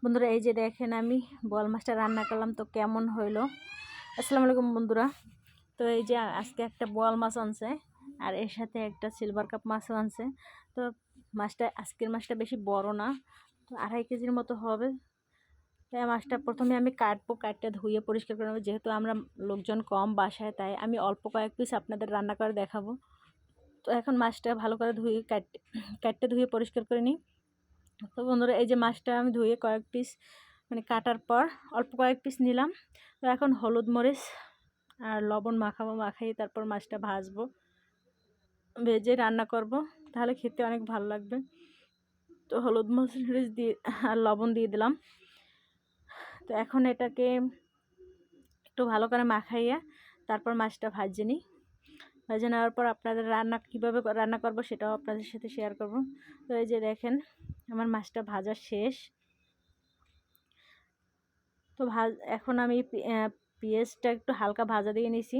বন্ধুরা এই যে দেখেন আমি বোয়াল মাছটা রান্না করলাম, তো কেমন হইলো। আসসালামু আলাইকুম বন্ধুরা। তো এই যে আজকে একটা বোয়াল মাছ আনছে আর এর সাথে একটা সিলভার কাপ মাছও আনছে। তো আজকের মাছটা বেশি বড় না, তো 2.5 কেজির মতো হবে। তাই মাছটা প্রথমে আমি কাটটা ধুয়ে পরিষ্কার করে নেবো। যেহেতু আমরা লোকজন কম বাসায়, তাই আমি অল্প কয়েক পিস আপনাদের রান্না করে দেখাবো। তো এখন মাছটা ভালো করে ধুয়ে কাটতে ধুয়ে পরিষ্কার করে নিই। তো বন্ধুরা এই যে মাছটা আমি ধুয়ে কয়েক পিস কাটার পর অল্প কয়েক পিস নিলাম। তো এখন হলুদ মরিচ আর লবণ মাখাইয়ে তারপর মাছটা ভাজবো, ভেজে রান্না করব, তাহলে খেতে অনেক ভালো লাগবে। তো হলুদ মরিচ দিয়ে আর লবণ দিয়ে দিলাম। তো এখন এটাকে একটু ভালো করে মাখাইয়া তারপর মাছটা ভেজে নিই। ভেজে নেওয়ার পর আপনাদের কীভাবে রান্না করব সেটাও আপনাদের সাথে শেয়ার করব। তো এই যে দেখেন আমার মাছটা ভাজা শেষ। তো এখন আমি পেঁয়াজটা একটু হালকা ভাজা দিয়ে নিয়েছি।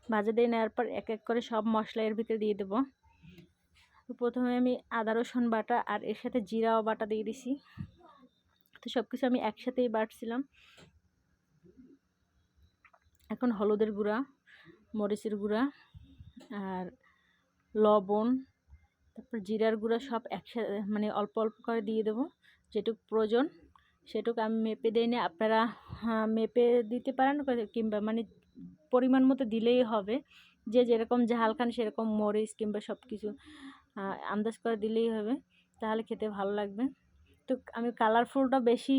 ভাজা দিয়ে নেওয়ার পর এক এক করে সব মশলা এর ভিতরে দিয়ে দেবো। তো প্রথমে আমি আদা রসুন বাটা আর এর সাথে জিরাও বাটা দিয়ে দিছি। তো সব কিছু আমি একসাথেই বাটছিলাম। এখন হলুদের গুঁড়া, মরিচের গুঁড়া আর লবণ, তারপর জিরার গুঁড়া সব একসাথে অল্প অল্প করে দিয়ে দেবো। যেটুকু প্রয়োজন সেটুকু আমি মেপে দিই না, আপনারা মেপে দিতে পারেন কিংবা পরিমাণ মতো দিলেই হবে। যে যেরকম ঝাল খান সেরকম মরিচ কিংবা সব কিছু আন্দাজ করে দিলেই হবে, তাহলে খেতে ভালো লাগবে। তো আমি কালারফুলটা বেশি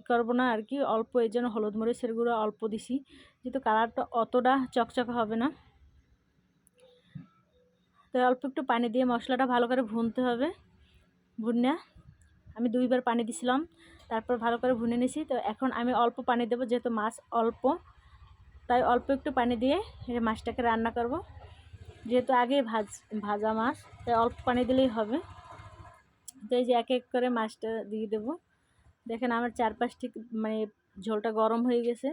করবো না আর কি, অল্প, এই জন্য হলুদ মরিচের গুঁড়ো অল্প দিছি, যেহেতু কালারটা অতটা চকচকে হবে না। তো অল্প একটু পানি দিয়ে মশলাটা ভালো করে ভুনতে হবে। ভুনে আমি 2বার পানি দিছিলাম, তারপর ভালো করে ভুনে নিছি। তো এখন আমি অল্প পানি দেবো, যেহেতু মাছ অল্প, তাই অল্প একটু পানি দিয়ে মাছটাকে রান্না করব। যেহেতু আগে ভাজা মাছ, তাই অল্প পানি দিলেই হবে। তো এই যে এক এক করে মাছটা দিয়ে দেবো। দেখেন আমার চারপাশটি ঝোলটা গরম হয়ে গেছে।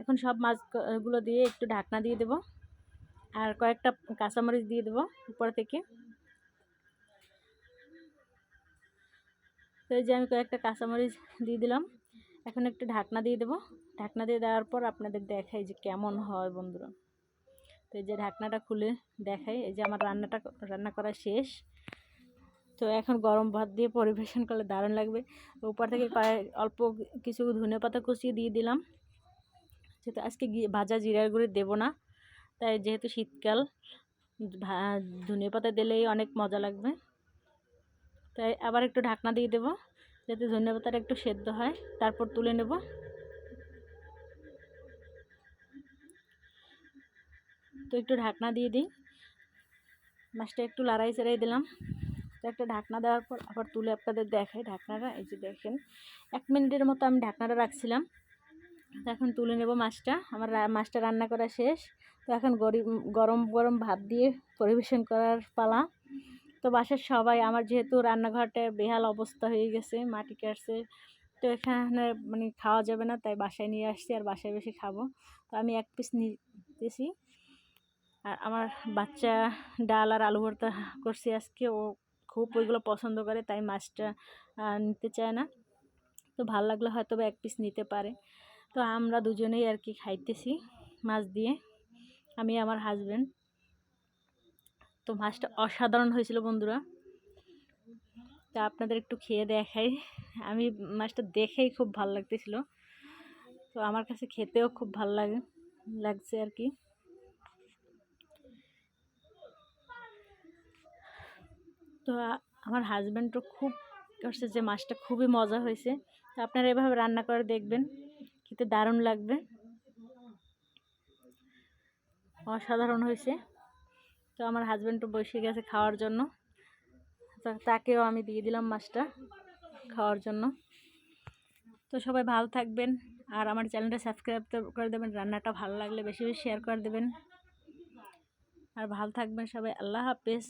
এখন সব মাছগুলো দিয়ে একটু ঢাকনা দিয়ে দেবো আর কয়েকটা কাঁচামরিচ দিয়ে দেবো উপর থেকে। তো এই যে আমি কয়েকটা কাঁচামরিচ দিয়ে দিলাম। এখন একটু ঢাকনা দিয়ে দেবো। ঢাকনা দিয়ে দেওয়ার পর আপনাদের দেখাই যে কেমন হয় বন্ধুরা। তো এই যে ঢাকনাটা খুলে দেখাই, এই যে আমার রান্না করা শেষ। তো এখন গরম ভাত দিয়ে পরিবেশন করলে দারুণ লাগবে। উপর থেকে অল্প কিছু ধনেপাতা কুচিয়ে দিয়ে দিলাম। যেহেতু আজকে ভাজা জিরার গুঁড়ি দেবো না, তাই যেহেতু শীতকাল ধনেপাতা দিলেই অনেক মজা লাগবে। তাই আবার একটু ঢাকনা দিয়ে দেবো, যাতে ধনেপাতাটা একটু সেদ্ধ হয়, তারপর তুলে নেব। তো একটু ঢাকনা দিয়ে দিই, মাছটা একটু লাড়াই চাড়াই দিলাম। তো একটা ঢাকনা দেওয়ার পর আবার তুলে আপনাদের দেখাই ঢাকনাটা। এই যে দেখেন 1 মিনিটের মতো আমি ঢাকনাটা রাখছিলাম। তো এখন তুলে নেব মাছটা। আমার মাছটা রান্না করা শেষ। তো এখন গরম গরম ভাত দিয়ে পরিবেশন করার পালা। তো বাসার সবাই, আমার যেহেতু রান্নাঘরটা বেহাল অবস্থা হয়ে গেছে, মাটি কাটছে, তো এখানে খাওয়া যাবে না, তাই বাসায় নিয়ে আসছি আর বাসায় বসে খাবো। তো আমি 1 পিস নিতেছি। আর আমার বাচ্চা ডাল আর আলু ভর্তা করছি আজকে, ও খুব ওইগুলো পছন্দ করে, তাই মাছটা নিতে চায় না। তো ভালো লাগলে হয়তো 1 পিস নিতে পারে। তো আমরা দুজনেই আর কি খাইতেছি মাছ দিয়ে, আমি আমার হাজব্যান্ড। তো মাছটা অসাধারণ হয়েছিল বন্ধুরা। তা আপনাদের একটু খেয়ে দেখাই। আমি মাছটা দেখেই খুব ভালো লাগতেছিল, তো আমার কাছে খেতেও খুব ভালো লাগছে আর কি। তো আমার হাজব্যান্ডও খুব করছে যে মাছটা খুবই মজা হয়েছে। তো আপনারা এভাবে রান্না করে দেখবেন, খেতে দারুণ লাগবে, অসাধারণ হয়েছে। তো আমার হাজব্যান্ডও বসে গেছে খাওয়ার জন্য, তো তাকেও আমি দিয়ে দিলাম মাছটা খাওয়ার জন্য। তো সবাই ভালো থাকবেন আর আমার চ্যানেলটা সাবস্ক্রাইব করে দেবেন। রান্নাটা ভালো লাগলে বেশি বেশি শেয়ার করে দেবেন। আর ভালো থাকবেন সবাই। আল্লাহ হাফেজ।